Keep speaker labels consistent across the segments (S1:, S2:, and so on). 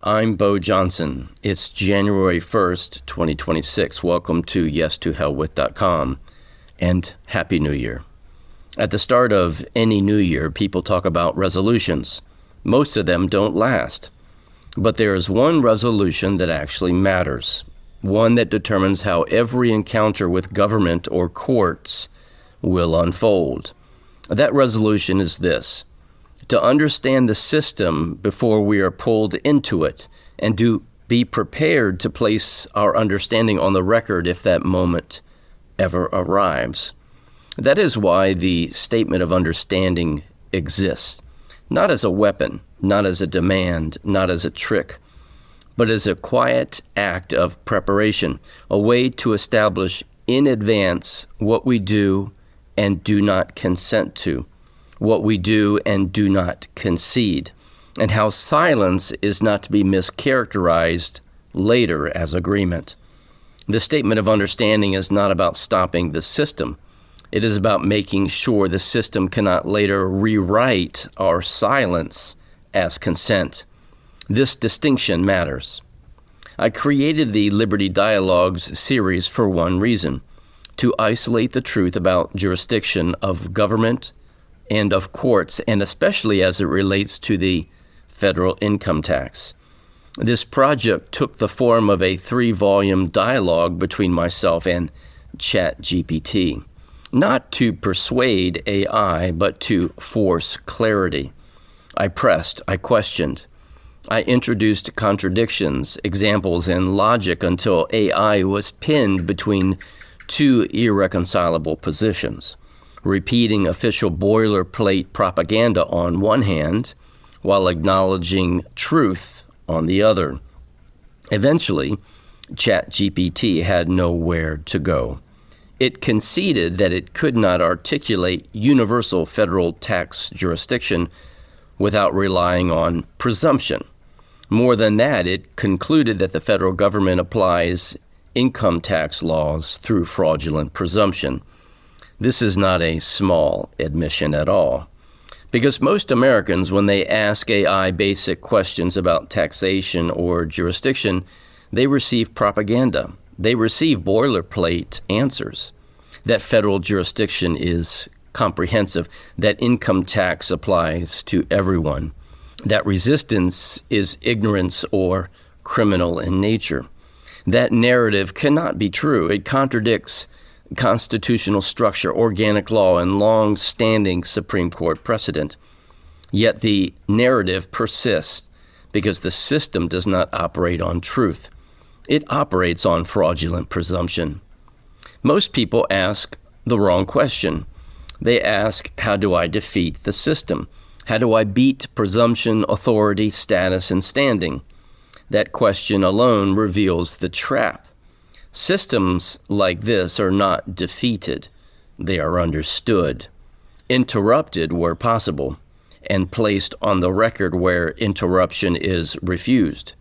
S1: I'm Beau Johnson. It's January 1st, 2026. Welcome to yes2hellwith.com and Happy New Year. At the start of any new year, people talk about resolutions. Most of them don't last. But there is one resolution that actually matters, one that determines how every encounter with government or courts will unfold. That resolution is this: to understand the system before we are pulled into it, and to be prepared to place our understanding on the record if that moment ever arrives. That is why the statement of understanding exists, not as a weapon, not as a demand, not as a trick, but as a quiet act of preparation, a way to establish in advance what we do and do not consent to, what we do and do not concede, and how silence is not to be mischaracterized later as agreement. The statement of understanding is not about stopping the system. It is about making sure the system cannot later rewrite our silence as consent. This distinction matters. I created the Liberty Dialogues series for one reason: to isolate the truth about jurisdiction of government and of courts, and especially as it relates to the federal income tax. This project took the form of a 3-volume dialogue between myself and ChatGPT, not to persuade AI, but to force clarity. I pressed, I questioned, I introduced contradictions, examples, and logic until AI was pinned between two irreconcilable positions, repeating official boilerplate propaganda on one hand, while acknowledging truth on the other. Eventually, ChatGPT had nowhere to go. It conceded that it could not articulate universal federal tax jurisdiction without relying on presumption. More than that, it concluded that the federal government applies income tax laws through fraudulent presumption. This is not a small admission at all, because most Americans, when they ask AI basic questions about taxation or jurisdiction, they receive propaganda. They receive boilerplate answers: that federal jurisdiction is comprehensive, that income tax applies to everyone, that resistance is ignorance or criminal in nature. That narrative cannot be true. It contradicts constitutional structure, organic law, and long-standing Supreme Court precedent. Yet the narrative persists because the system does not operate on truth. It operates on fraudulent presumption. Most people ask the wrong question. They ask, how do I defeat the system? How do I beat presumption, authority, status, and standing? That question alone reveals the trap. Systems like this are not defeated. They are understood, interrupted where possible, and placed on the record where interruption is refused.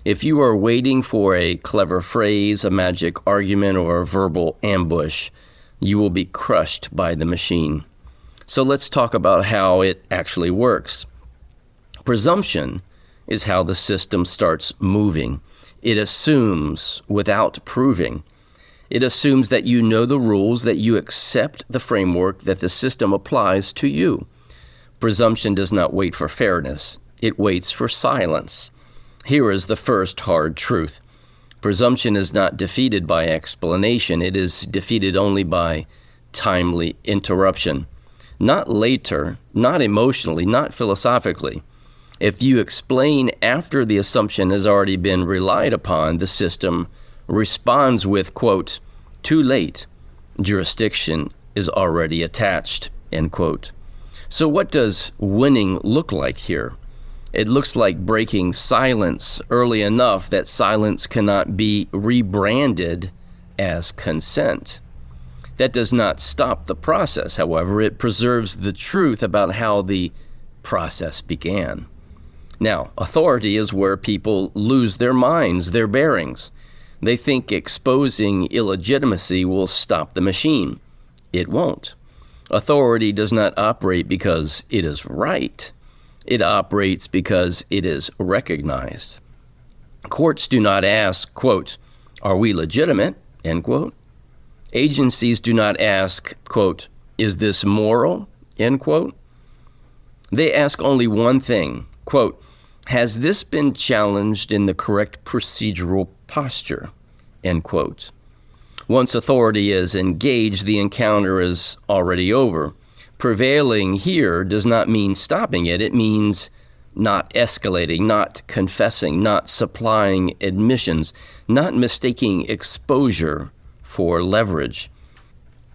S1: If you are waiting for a clever phrase, a magic argument, or a verbal ambush, you will be crushed by the machine. So let's talk about how it actually works. Presumption is how the system starts moving. It assumes without proving. It assumes that you know the rules, that you accept the framework, that the system applies to you. Presumption does not wait for fairness. It waits for silence. Here is the first hard truth. Presumption is not defeated by explanation. It is defeated only by timely interruption. Not later, not emotionally, not philosophically. If you explain after the assumption has already been relied upon, the system responds with, quote, too late. Jurisdiction is already attached, end quote. So what does winning look like here? It looks like breaking silence early enough that silence cannot be rebranded as consent. That does not stop the process, however. It preserves the truth about how the process began. Now, authority is where people lose their minds, their bearings. They think exposing illegitimacy will stop the machine. It won't. Authority does not operate because it is right. It operates because it is recognized. Courts do not ask, quote, are we legitimate, end quote. Agencies do not ask, quote, is this moral, end quote. They ask only one thing, quote, has this been challenged in the correct procedural posture, end quote. Once authority is engaged, the encounter is already over. Prevailing here does not mean stopping it. It means not escalating, not confessing, not supplying admissions, not mistaking exposure for leverage.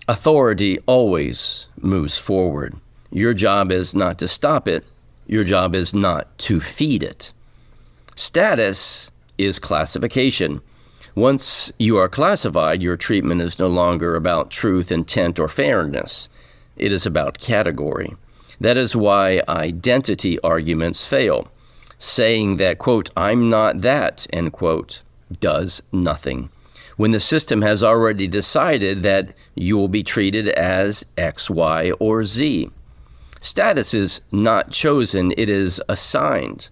S1: Authority always moves forward. Your job is not to stop it. Your job is not to feed it. Status is classification. Once you are classified, your treatment is no longer about truth, intent, or fairness. It is about category. That is why identity arguments fail. Saying that, quote, I'm not that, end quote, does nothing. When the system has already decided that you will be treated as X, Y, or Z. Status is not chosen, it is assigned.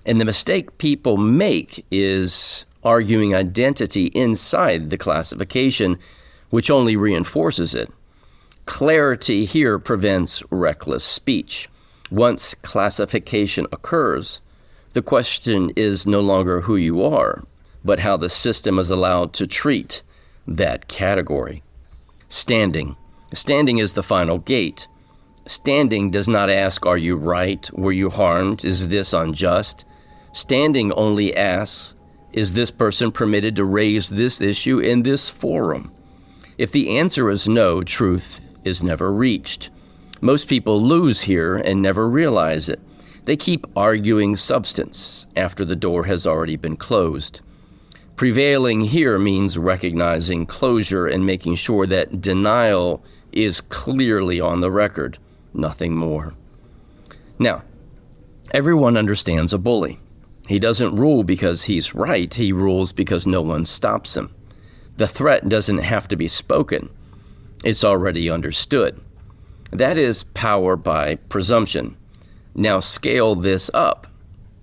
S1: And the mistake people make is arguing identity inside the classification, which only reinforces it. Clarity here prevents reckless speech. Once classification occurs, the question is no longer who you are, but how the system is allowed to treat that category. Standing. Standing is the final gate. Standing does not ask, are you right? Were you harmed? Is this unjust? Standing only asks, is this person permitted to raise this issue in this forum? If the answer is no, truth is never reached. Most people lose here and never realize it. They keep arguing substance after the door has already been closed. Prevailing here means recognizing closure and making sure that denial is clearly on the record, nothing more. Now, everyone understands a bully. He doesn't rule because he's right, he rules because no one stops him. The threat doesn't have to be spoken. It's already understood. That is power by presumption. Now scale this up.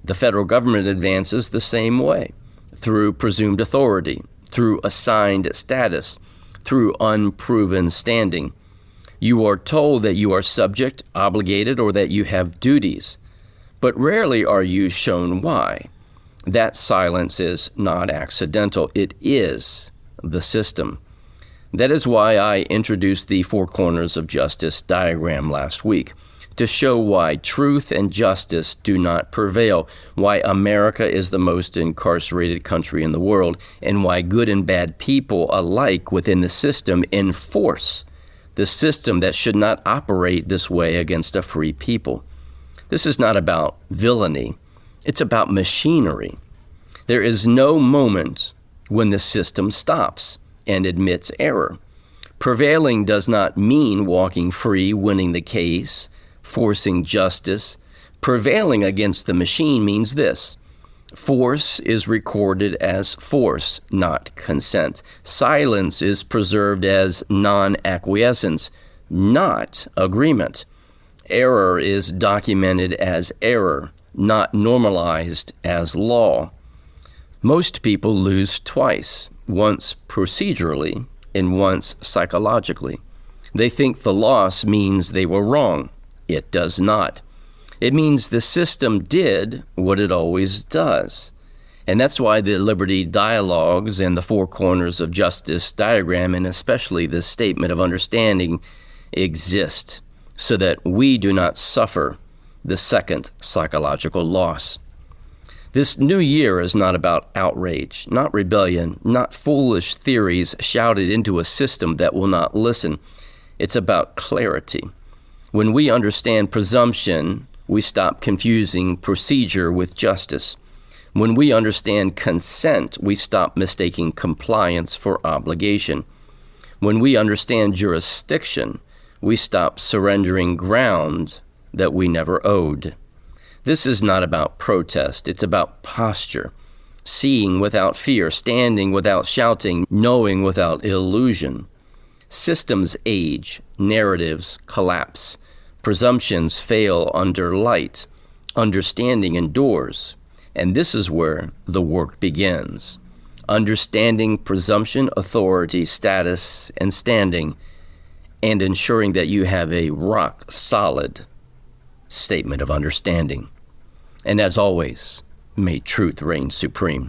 S1: The federal government advances the same way, through presumed authority, through assigned status, through unproven standing. You are told that you are subject, obligated, or that you have duties, but rarely are you shown why. That silence is not accidental. It is the system. That is why I introduced the Four Corners of Justice diagram last week, to show why truth and justice do not prevail, why America is the most incarcerated country in the world, and why good and bad people alike within the system enforce the system that should not operate this way against a free people. This is not about villainy. It's about machinery. There is no moment when the system stops and admits error. Prevailing does not mean walking free, winning the case, forcing justice. Prevailing against the machine means this: force is recorded as force, not consent. Silence is preserved as non-acquiescence, not agreement. Error is documented as error, not normalized as law. Most people lose twice, once procedurally and once psychologically. They think the loss means they were wrong. It does not. It means the system did what it always does. And that's why the Liberty Dialogues and the Four Corners of Justice diagram, and especially this statement of understanding, exist, so that we do not suffer the second psychological loss. This new year is not about outrage, not rebellion, not foolish theories shouted into a system that will not listen. It's about clarity. When we understand presumption, we stop confusing procedure with justice. When we understand consent, we stop mistaking compliance for obligation. When we understand jurisdiction, we stop surrendering ground that we never owed. This is not about protest, it's about posture. Seeing without fear, standing without shouting, knowing without illusion. Systems age, narratives collapse, presumptions fail under light, understanding endures. And this is where the work begins. Understanding presumption, authority, status, and standing, and ensuring that you have a rock-solid statement of understanding. And as always, may truth reign supreme.